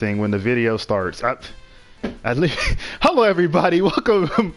thing when the video starts. Hello, everybody. Welcome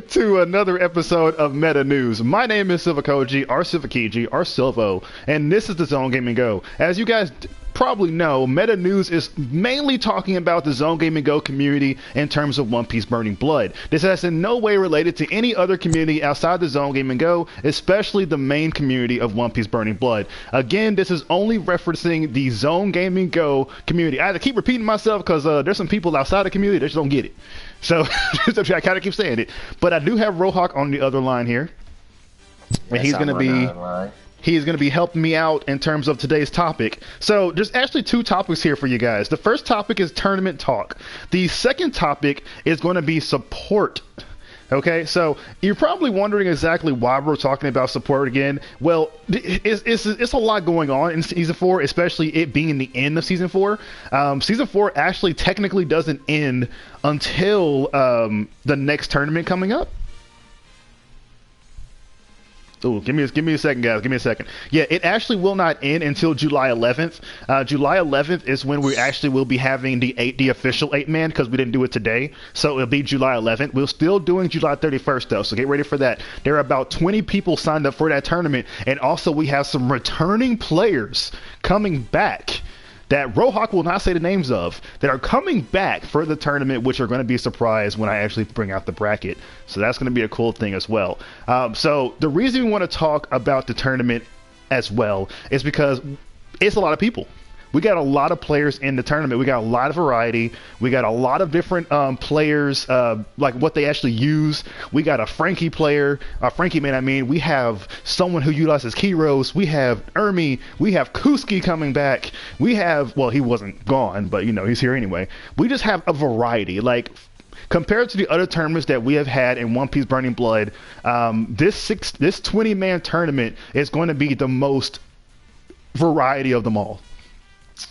to another episode of Meta News. My name is Silvokiji, or Silvokiji, or Silvo, and this is the Zone Gaming Go. As you guys probably know, Meta News is mainly talking about the Zone Gaming Go community in terms of One Piece Burning Blood. This has in no way related to any other community outside the Zone Gaming Go, especially the main community of One Piece Burning Blood. Again, this is only referencing the Zone Gaming Go community. I have to keep repeating myself because there's some people outside the community that just don't get it. So I kind of keep saying it. But I do have Rohawk on the other line here. And he's going to be helping me out in terms of today's topic. So there's actually two topics here for you guys. The first topic is tournament talk. The second topic is going to be support. Okay, so you're probably wondering exactly why we're talking about support again. Well, it's a lot going on in Season 4, especially it being the end of Season 4. Season 4 actually technically doesn't end until the next tournament coming up. Oh, give me a second, guys. Give me a second. Yeah, it actually will not end until July 11th. July 11th is when we actually will be having the official 8-man because we didn't do it today. So it'll be July 11th. We're still doing July 31st though, so get ready for that. There are about 20 people signed up for that tournament, and also we have some returning players coming back that Rohawk will not say the names of, that are coming back for the tournament, which are going to be a surprise when I actually bring out the bracket. So that's going to be a cool thing as well. So the reason we want to talk about the tournament as well is because it's a lot of people. We got a lot of players in the tournament. We got a lot of variety. We got a lot of different players, like what they actually use. We got a Frankie player, Frankie man, I mean. We have someone who utilizes Kiros. We have Ermi. We have Kuski coming back. We have, well, he wasn't gone, but you know, he's here anyway. We just have a variety. Like, compared to the other tournaments that we have had in One Piece Burning Blood, this 20-man tournament is going to be the most variety of them all.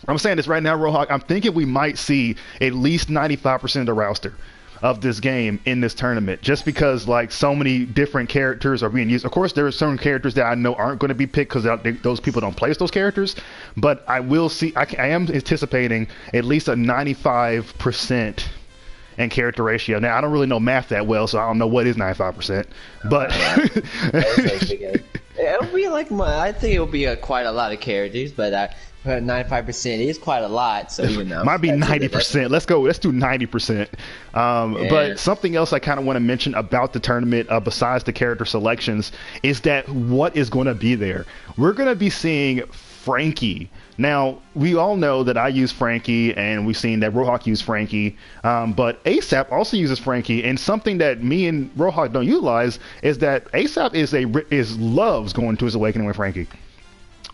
I'm saying this right now, Rohawk. I'm thinking we might see at least 95% of the roster of this game in this tournament, just because like so many different characters are being used. Of course, there are certain characters that I know aren't going to be picked because those people don't play as those characters. But I will see. I am anticipating at least a 95% in character ratio. Now I don't really know math that well, so I don't know what is 95%. But it'll be like I think it'll be quite a lot of characters, but 95% is quite a lot, so you know. Might be 90%. Let's go. Let's do 90%. But something else I kind of want to mention about the tournament, besides the character selections, is that what is going to be there. We're going to be seeing Frankie. Now, we all know that I use Frankie, and we've seen that Rohawk use Frankie, but ASAP also uses Frankie, and something that me and Rohawk don't utilize is that ASAP loves going to his awakening with Frankie.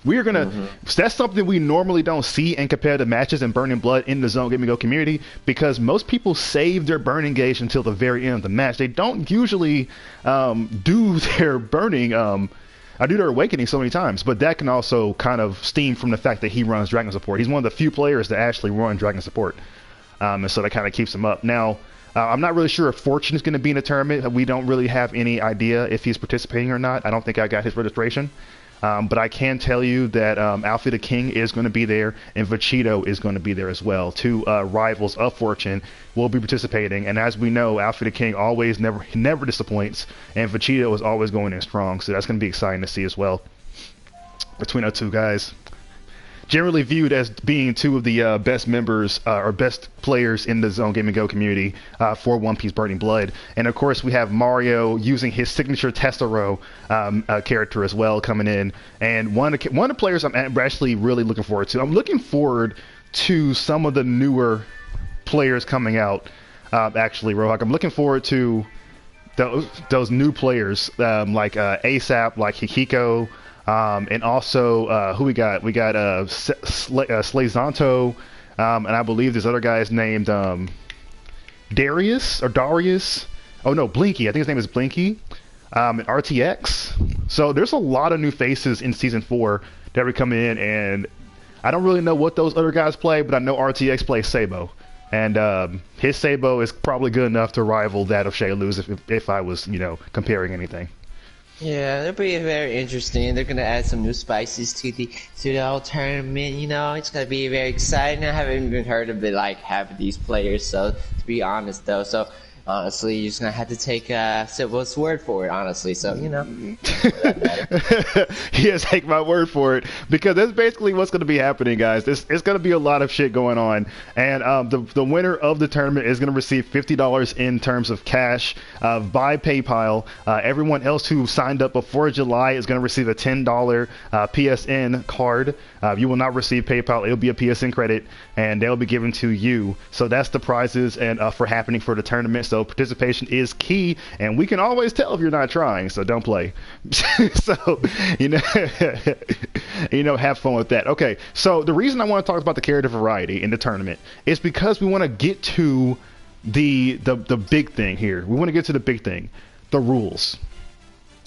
We are gonna. That's something we normally don't see in competitive matches and Burning Blood in the Zone Gaming Go community, because most people save their burning gauge until the very end of the match. They don't usually do their burning. I do their awakening so many times, but that can also kind of stem from the fact that he runs Dragon Support. He's one of the few players that actually run Dragon Support, and so that kind of keeps him up. Now, I'm not really sure if Fortune is going to be in the tournament. We don't really have any idea if he's participating or not. I don't think I got his registration. But I can tell you that Alfie the King is going to be there, and Vachito is going to be there as well. Two rivals of Fortune will be participating, and as we know, Alfie the King always never disappoints, and Vachito is always going in strong, so that's going to be exciting to see as well between our two guys. Generally viewed as being two of the best members or best players in the Zone Gaming Go community for One Piece Burning Blood. And of course, we have Mario using his signature Tessero character as well coming in. And one of the players I'm actually really looking forward to. I'm looking forward to some of the newer players coming out. Actually, Rohawk, I'm looking forward to those new players like ASAP, like Hikiko. And also, who we got? We got Slazanto, and I believe this other guy is named Darius. Oh no, Blinky. I think his name is Blinky. And RTX. So there's a lot of new faces in Season 4 that are coming in, and I don't really know what those other guys play, but I know RTX plays Sabo. And his Sabo is probably good enough to rival that of Shaylu's if I was, you know, comparing anything. Yeah, it'll be very interesting. They're gonna add some new spices to the whole tournament. You know, it's gonna be very exciting. I haven't even heard of it like half of these players. So to be honest, though, so honestly, you're just gonna have to take Silvo's word for it. Honestly, so you know, that matter. Yes, take my word for it, because that's basically what's going to be happening, guys. It's going to be a lot of shit going on, and the winner of the tournament is going to receive $50 in terms of cash by PayPal. Everyone else who signed up before July is going to receive a $10 PSN card. You will not receive PayPal; it'll be a PSN credit, and they'll be given to you. So that's the prizes and for happening for the tournament. So participation is key, and we can always tell if you're not trying. So don't play. So have fun with that. Okay, so the reason I want to talk about the character variety in the tournament is because we want to get to the big thing here. We want to get to the big thing, the rules.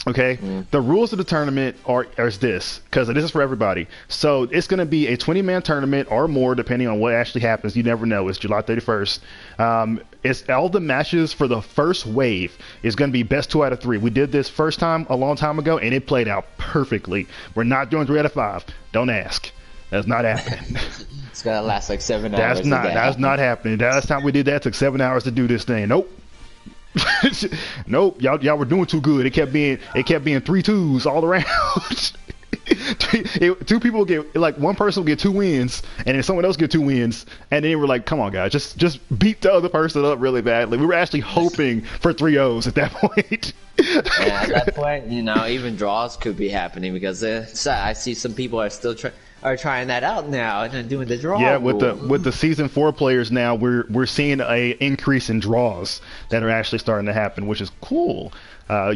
Okay, the rules of the tournament are this, because this is for everybody. So it's going to be a 20-man tournament or more, depending on what actually happens. You never know. It's July 31st. It's all the matches for the first wave is going to be best 2 out of 3. We did this first time a long time ago, and it played out perfectly. We're not doing 3 out of 5. Don't ask. That's not happening. It's gonna last like 7 hours. That's not happening. Last time we did that, it took 7 hours to do this thing. Nope. Nope, y'all were doing too good. It kept being 3-2s all around. Two people get, like, one person will get 2 wins, and then someone else get 2 wins, and then we're like, come on, guys, just beat the other person up really badly. We were actually hoping for 3-0s at that point. Yeah, at that point, even draws could be happening, because I see some people are trying that out now and doing the draw. Yeah, with the season 4 players now, we're seeing a increase in draws that are actually starting to happen, which is cool.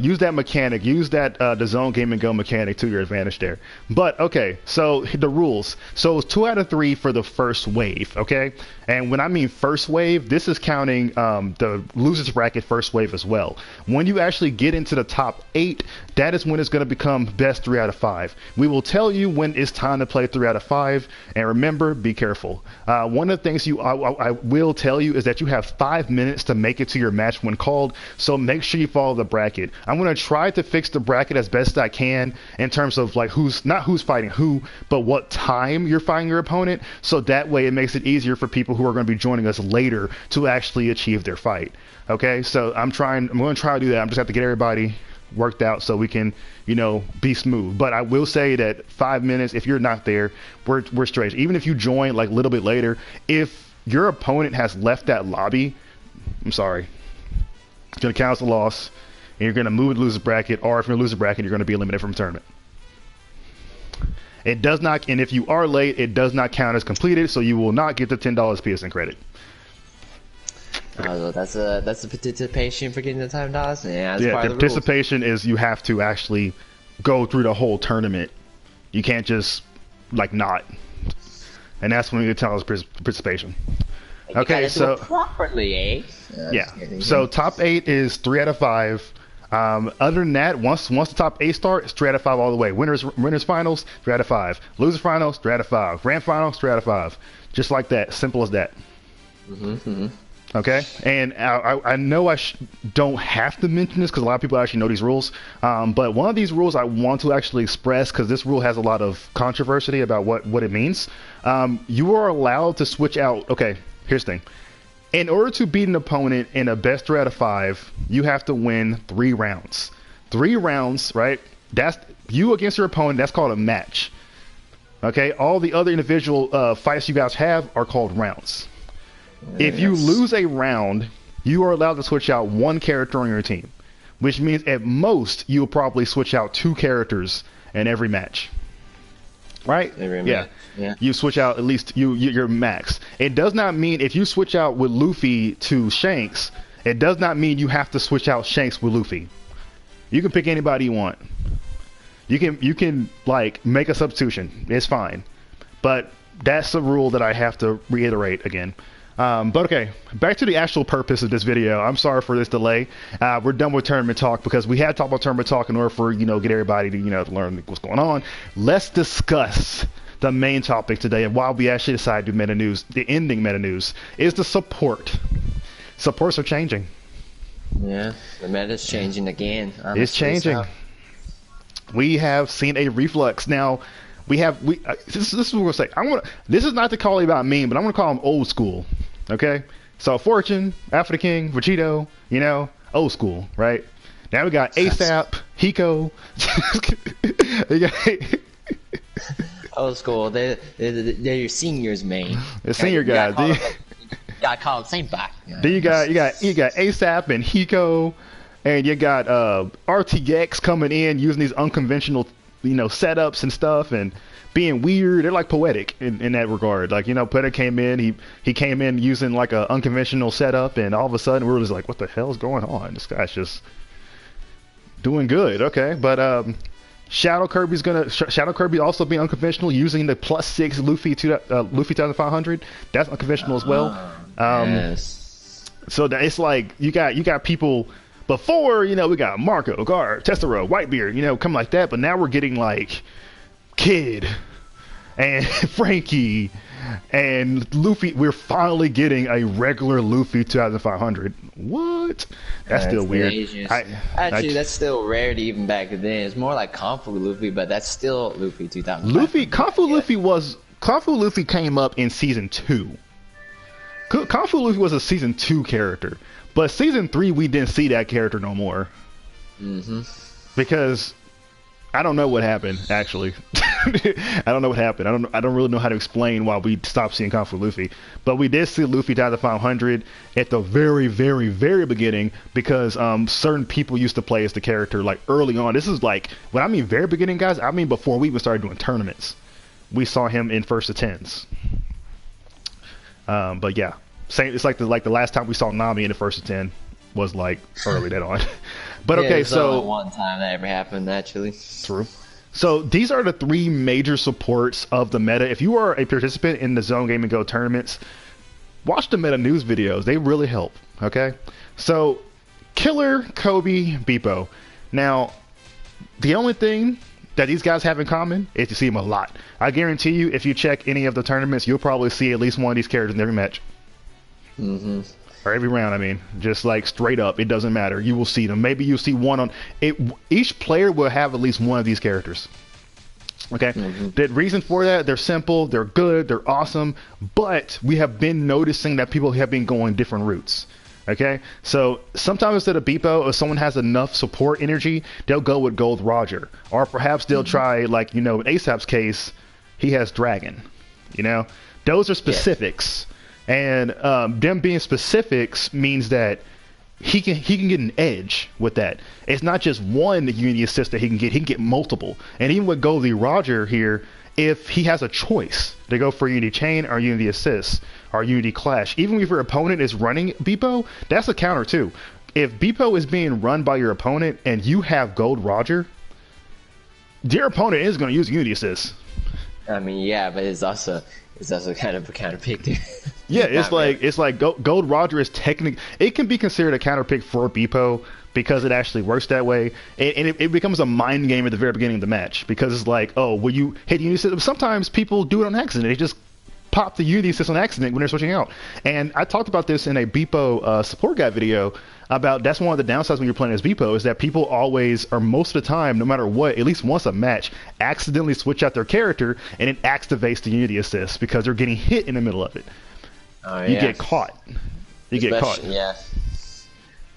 Use that mechanic, use that TheZoneGamingGo mechanic to your advantage there. But okay, so the rules. So it's 2 out of 3 for the first wave, okay? And when I mean first wave, this is counting the losers bracket first wave as well. When you actually get into the top 8, that is when it's going to become best 3 out of 5. We will tell you when it's time to play 3 out of 5, and remember, be careful. One of the things I will tell you is that you have 5 minutes to make it to your match when called, so make sure you follow the bracket. I'm going to try to fix the bracket as best I can in terms of like who's fighting who, but what time you're fighting your opponent, so that way it makes it easier for people who are going to be joining us later to actually achieve their fight. Okay, so I'm going to try to do that. I'm just have to get everybody worked out so we can, be smooth. But I will say that 5 minutes, if you're not there, we're straight. Even if you join like a little bit later, if your opponent has left that lobby, I'm sorry, it's going to count as a loss, and you're going to move to loser bracket, or if you're in a loser bracket, you're going to be eliminated from the tournament. It does not, and if you are late, it does not count as completed, so you will not get the $10 PSN credit. That's a participation for getting the $10. Yeah, that's part the of the participation is you have to actually go through the whole tournament. You can't just not, and that's when you tell us participation. Okay, so do it properly, eh? Yeah. So top 8 is 3 out of 5. Other than that, once the top 8 start, it's 3 out of 5 all the way. Winners finals, 3 out of 5. Loser finals, 3 out of 5. Grand finals, 3 out of 5. Just like that. Simple as that. Okay, and I know I don't have to mention this because a lot of people actually know these rules, but one of these rules I want to actually express, because this rule has a lot of controversy about what it means. You are allowed to switch out. Okay, here's the thing. In order to beat an opponent in a best 3 out of 5, you have to win 3 rounds. 3 rounds, right? That's you against your opponent. That's called a match. Okay, all the other individual fights you guys have are called rounds. If you lose a round, you are allowed to switch out 1 character on your team, which means at most you'll probably switch out 2 characters in every match. Right? Yeah. You switch out at least your max. It does not mean if you switch out with Luffy to Shanks, it does not mean you have to switch out Shanks with Luffy. You can pick anybody you want. You can like make a substitution. It's fine. But that's the rule that I have to reiterate again. But okay, back to the actual purpose of this video. I'm sorry for this delay. We're done with tournament talk because we had talked about tournament talk in order for get everybody to to learn what's going on. Let's discuss the main topic today, and why we actually decided to do meta news. The ending meta news is the support. Supports are changing. Yeah, the meta's changing again. It's changing. we have seen a reflux. Now, this is what we're saying. This is not to call him about me, but I'm gonna call him old school. Okay, so Fortune, After the King, Vegito, old school, right? Now we got ASAP, Hiko. Old school. They're your seniors, man. The senior guys. Gotta call them senpai. Then you got ASAP and Hiko, and you got RTX coming in using these unconventional setups and stuff and being weird. They're like poetic in that regard. Like Poetic came in, he came in using like a unconventional setup, and all of a sudden we were just like, what the hell is going on? This guy's just doing good. Okay, but Shadow Kirby also being unconventional using the +6 Luffy 2500. That's unconventional as well. Yes. So that it's like you got people before, we got Marco, Gar, Tessero, Whitebeard, come like that, but now we're getting like Kid and Frankie and Luffy. We're finally getting a regular Luffy 2500. What? That's still weird. Actually, that's still rarity even back then. It's more like Kung Fu Luffy, but that's still Luffy 2000. Kung Fu Luffy came up in season 2. Kung Fu Luffy was a season 2 character, but season 3 we didn't see that character no more. Because I don't know what happened, actually. I don't know what happened. I don't really know how to explain why we stopped seeing Kung Fu Luffy. But we did see Luffy 2500 at the very, very, very beginning because certain people used to play as the character like early on. This is like, when I mean very beginning, guys, I mean before we even started doing tournaments. We saw him in first to 10s. But yeah, same. It's like the last time we saw Nami in the first to 10 was like early that on. But yeah, okay, so only one time that ever happened, actually. True. So these are the 3 major supports of the meta. If you are a participant in the Zone Gaming Go tournaments, watch the meta news videos. They really help. Okay. So Killer, Kobe, Beepo. Now, the only thing that these guys have in common is you see them a lot. I guarantee you, if you check any of the tournaments, you'll probably see at least one of these characters in every match. Or every round, I mean. Just like straight up, it doesn't matter. You will see them. Maybe you'll see one on it. Each player will have at least one of these characters. Okay? The reason for that, they're simple, they're good, they're awesome, but we have been noticing that people have been going different routes. Okay? So sometimes instead of Beepo, if someone has enough support energy, they'll go with Gold Roger. Or perhaps they'll try, like, in ASAP's case, he has Dragon. Those are specifics. And them being specifics means that he can get an edge with that. It's not just one Unity assist that he can get multiple. And even with Goldie Roger here, if he has a choice to go for Unity Chain or Unity Assist or Unity Clash, even if your opponent is running Beepo, that's a counter too. If Beepo is being run by your opponent and you have Gold Roger, your opponent is going to use Unity Assist. I mean, yeah, but it's also kind of a counter pick too. Yeah, it's like Gold Roger is technically, it can be considered a counter pick for Beepo because it actually works that way, and it becomes a mind game at the very beginning of the match because it's like, oh, will you hit Unity Assist? Sometimes people do it on accident. They just pop the Unity Assist on accident when they're switching out. And I talked about this in a Beepo support guide video about that's one of the downsides when you're playing as Beepo is that people always, or most of the time, no matter what, at least once a match, accidentally switch out their character and it activates the Unity Assist because they're getting hit in the middle of it. You get caught. Get caught. Yeah.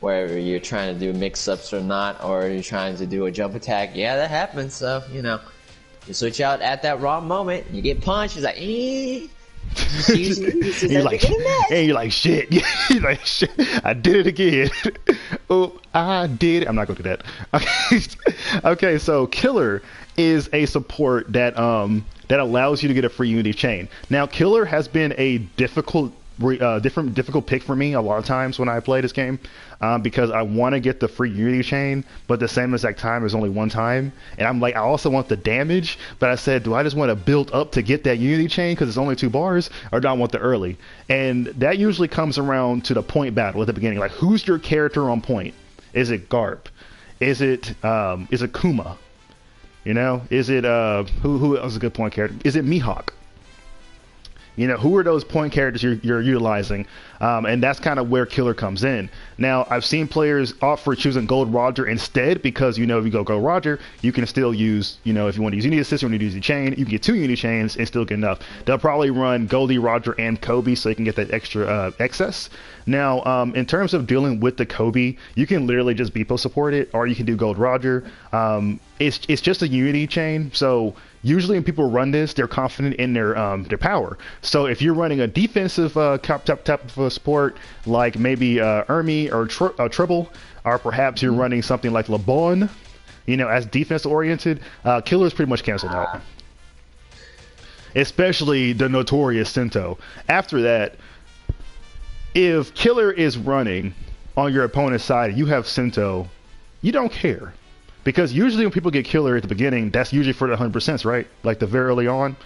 Whether you're trying to do mix-ups or not, or you're trying to do a jump attack, yeah, that happens. So, you switch out at that wrong moment, you get punched, it's like, you're like, shit. You're like, shit. I did it again. Oh, I did it. I'm not going to do that. Okay, so Killer is a support that allows you to get a free Unity chain. Now, Killer has been a difficult pick for me a lot of times when I play this game because I want to get the free Unity chain, but the same exact time is only one time, and I'm like, I also want the damage, but I said, do I just want to build up to get that Unity chain because it's only 2 bars, or do I want the early? And that usually comes around to the point battle at the beginning, like who's your character on point? Is it Garp? Is it Kuma? Is it who else is a good point character? Is it Mihawk? You know, who are those point characters you're utilizing? And that's kind of where Killer comes in. Now, I've seen players opt for choosing Gold Roger instead because, you know, if you go Gold Roger, you can still use, you know, if you want to use Unity Assist, you want to use the chain, you can get 2 Unity chains and still get enough. They'll probably run Goldie, Roger, and Kobe so you can get that extra excess. Now, in terms of dealing with the Kobe, you can literally just Beepo support it, or you can do Gold Roger. It's just a Unity chain, so usually when people run this, they're confident in their power. So if you're running a defensive tap support, like maybe Ermi or Triple, or perhaps you're running something like LeBron, you know, as defense oriented, Killer is pretty much canceled out. Especially the notorious Sento. After that, if Killer is running on your opponent's side, you have Sento, you don't care. Because usually when people get Killer at the beginning, that's usually for the 100%, right? Like the very early on.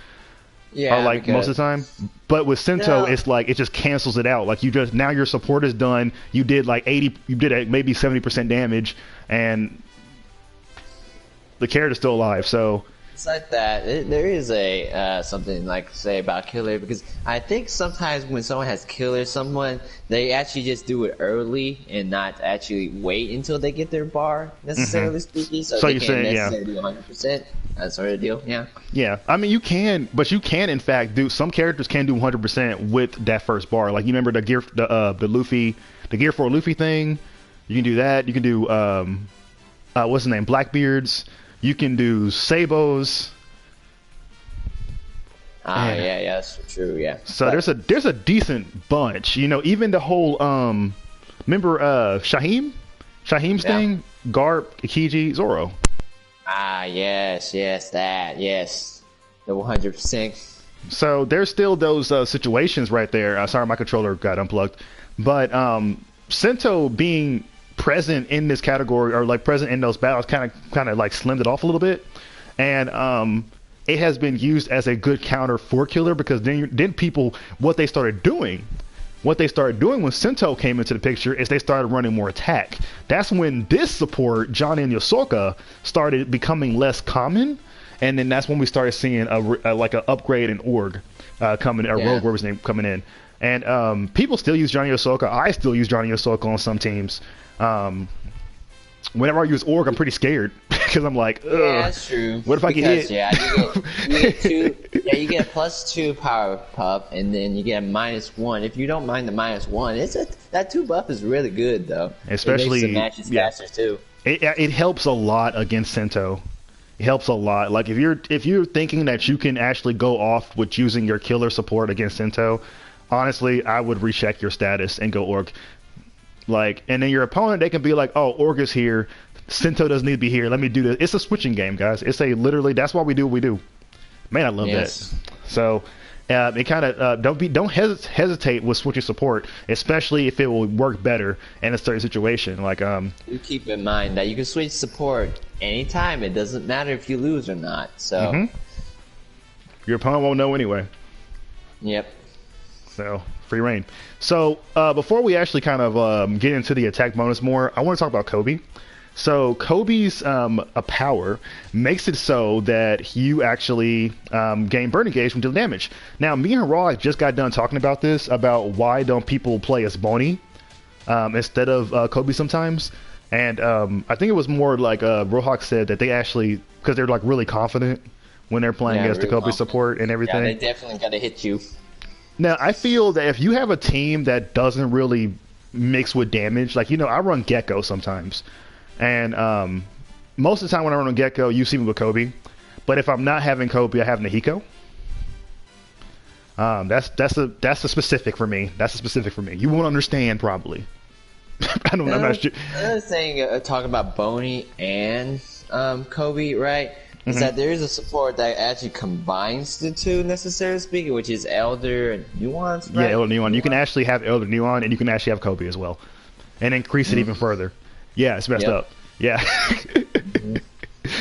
Yeah. Or like most of the time. But with Sento, it's like it just cancels it out. Like you just, now your support is done. You did like 80, you did maybe 70% damage, and the character's still alive. So it's like that. There is a something like to say about Killer, because I think sometimes when someone has Killer, they actually just do it early and not actually wait until they get their bar, necessarily speaking. So they can't necessarily do 100%. That sort of deal. Yeah. Yeah. I mean, you can in fact do, some characters can do 100% with that first bar. Like you remember the gear, the Luffy, the Gear 4 Luffy thing. You can do that. You can do what's his name, Blackbeard's. You can do Sabos. Yeah, that's true. Yeah. So there's a decent bunch. You know, even the whole remember Shaheem's thing, Garp, Ikiji, Zoro. Yes, the 100%. So there's still those situations right there. Sorry, my controller got unplugged. But Sento being present in this category, or like present in those battles, kind of like slimmed it off a little bit, and it has been used as a good counter for Killer, because then people, what they started doing when Sento came into the picture is they started running more attack. That's when this support, John and Yosoka, started becoming less common, and then that's when we started seeing like an upgrade in Org coming, or Rogue, whatever his name, coming in. And people still use Johnny Yosoka. I still use Johnny Yosoka on some teams. Whenever I use Org, I'm pretty scared because I'm like, ugh, yeah, that's true. What if I get hit? Yeah, you get a +2 power pup, and then you get a -1. If you don't mind the -1, that 2 buff is really good though. Especially, it makes the matches faster too. It helps a lot against Sento. It helps a lot. Like if you're thinking that you can actually go off with using your Killer support against Sento, honestly, I would recheck your status and go Org. Like, and then your opponent, they can be like, oh, Org is here, Sento doesn't need to be here, let me do this. It's a switching game, guys. It's literally, that's why we do what we do. Man, I love that. So it kind of don't hesitate with switching support, especially if it will work better in a certain situation. Like you keep in mind that you can switch support anytime. It doesn't matter if you lose or not. So your opponent won't know anyway. Yep. So free reign. So before we actually kind of get into the attack bonus more, I want to talk about Kobe. So Kobe's power makes it so that you actually gain burn engage from dealing damage. Now, me and Raw just got done talking about this, about why don't people play as Boney instead of Kobe sometimes. And I think it was more like Rohawk said that they actually, because they're like really confident when they're playing as the Kobe support and everything. Yeah, they definitely got to hit you. Now, I feel that if you have a team that doesn't really mix with damage, like, you know, I run Gecko sometimes. And most of the time when I run on Gecko, you see me with Kobe. But if I'm not having Kobe, I have Nahiko. That's a specific for me. That's a specific for me. You won't understand probably. I'm not sure. Another thing, talking about Boney and Kobe, right? Is that there is a support that actually combines the two, necessarily speaking, which is Elder and Nuance, right? Yeah, Elder Nuance. You can actually have Elder Nuance, and you can actually have Kobe as well, and increase it even further. Yeah, it's messed up. Yeah.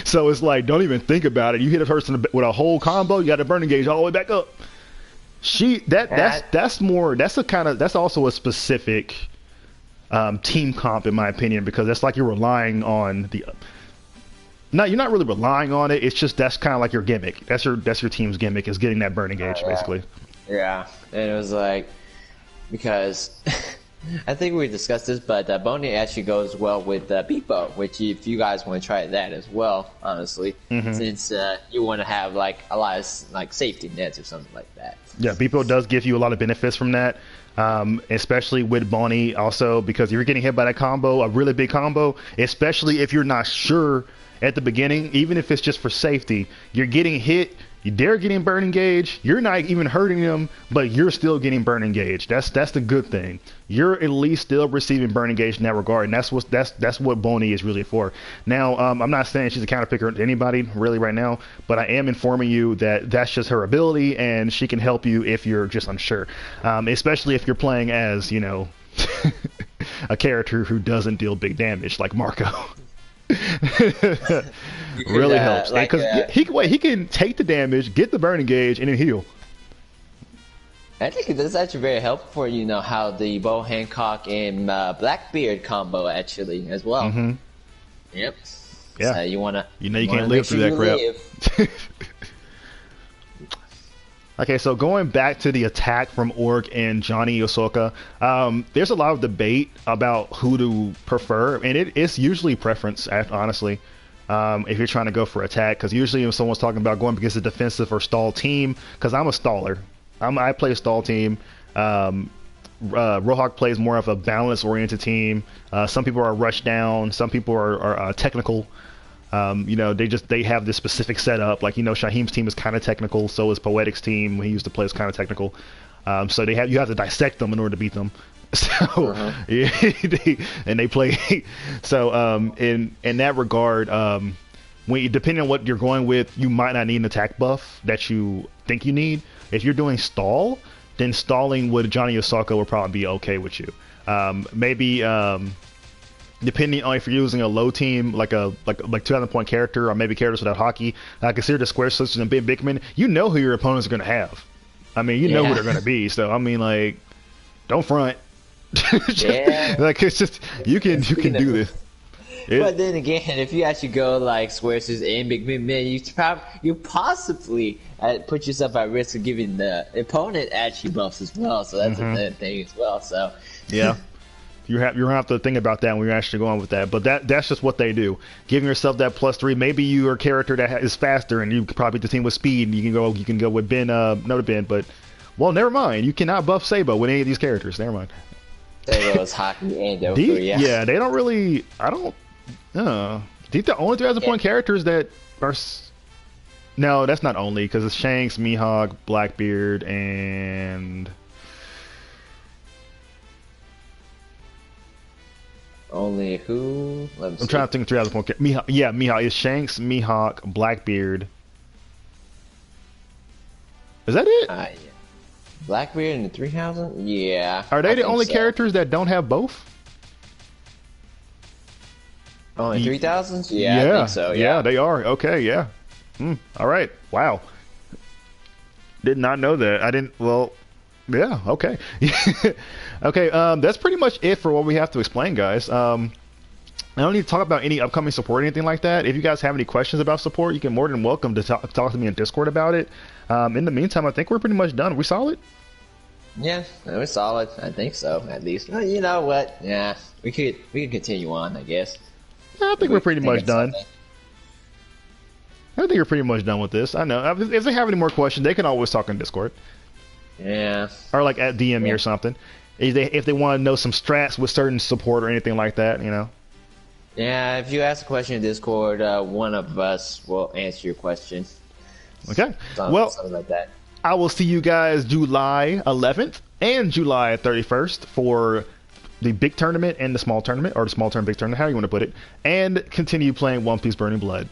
So it's like, don't even think about it. You hit a person with a whole combo, you got a burning gauge all the way back up. That's also a specific team comp in my opinion, because that's like you're relying on the. No, you're not really relying on it. It's just that's kind of like your gimmick. That's your team's gimmick, is getting that burning gauge, basically. Yeah, and it was like because I think we discussed this, but Boney actually goes well with Beepo, which if you guys want to try that as well, honestly, since you want to have like a lot of like safety nets or something like that. Yeah, Beepo does give you a lot of benefits from that, especially with Bonnie also because if you're getting hit by that combo, a really big combo, especially if you're not sure at the beginning, even if it's just for safety, you're getting hit. They're getting burn engaged. You're not even hurting them, but you're still getting burn engaged. That's the good thing. You're at least still receiving burn engaged in that regard, and that's what Boney is really for. Now, I'm not saying she's a counter picker to anybody really right now, but I am informing you that that's just her ability, and she can help you if you're just unsure, especially if you're playing as a character who doesn't deal big damage like Marco. Really helps because he can take the damage, get the burn engage, and then heal. I think that's actually very helpful for how the Bo Hancock and Blackbeard combo actually as well. Yep. Yeah. So you can't live through that crap. Okay, so going back to the attack from Orc and Johnny Yosoka, there's a lot of debate about who to prefer, and it's usually preference, honestly, if you're trying to go for attack, because usually when someone's talking about going against a defensive or stall team, because I'm a staller, I play a stall team. Rohawk plays more of a balance-oriented team. Some people are rush down, some people are technical. They have this specific setup. Like, Shaheem's team is kind of technical. So is Poetic's team. He used to play is kind of technical. So you have to dissect them in order to beat them. So and they play. So in that regard, depending on what you're going with, you might not need an attack buff that you think you need. If you're doing stall, then stalling with Johnny Osaka will probably be okay with you. Maybe. Depending on if you're using a low team, like 2,000 point character, or maybe characters without hockey, consider the square sisters and big Bigman. You know who your opponents are going to have. I mean, you know who they're going to be. So I mean, like, don't front. Like, it's just you can do this. But then again, if you actually go like square sisters and big man, you possibly put yourself at risk of giving the opponent actually buffs as well. So that's a thing as well. So yeah. You're gonna have to think about that when you're actually going with that. But that's just what they do. Giving yourself that +3. Maybe you're a character that is faster, and you could probably beat the team with speed. And you can go with Ben. No, Ben. But never mind. You cannot buff Sabo with any of these characters. Never mind. Sabo is hockey and over. Yeah, they don't really. I don't. I think the only 3,000 point characters that are. No, that's not only because it's Shanks, Mihawk, Blackbeard, and. Only who? I'm trying to think of 3,000 point. Mihawk. It's Shanks, Mihawk, Blackbeard. Is that it? Yeah. Blackbeard and the 3,000? Yeah. Are they the only characters that don't have both? Only 3,000s? Yeah, I think so. Yeah, they are. Okay, yeah. All right. Wow. Did not know that. I didn't. Well. Yeah, okay. Okay, that's pretty much it for what we have to explain, guys. I don't need to talk about any upcoming support or anything like that. If you guys have any questions about support, you can more than welcome to talk to me in Discord about it. In the meantime, I think we're pretty much done. Are we solid? Yeah, we're solid. I think so, at least. Well, you know what? Yeah, we could continue on, I guess. Yeah, I think we're pretty much done. I think we're pretty much done with this. I know. If they have any more questions, they can always talk in Discord. Yeah. Or like at DM me or something. If they want to know some strats with certain support or anything like that, Yeah, if you ask a question in Discord, one of us will answer your question. Okay. Something like that. I will see you guys July 11th and July 31st for the big tournament and the small tournament, or the small tournament, big tournament, how you want to put it, and continue playing One Piece Burning Blood.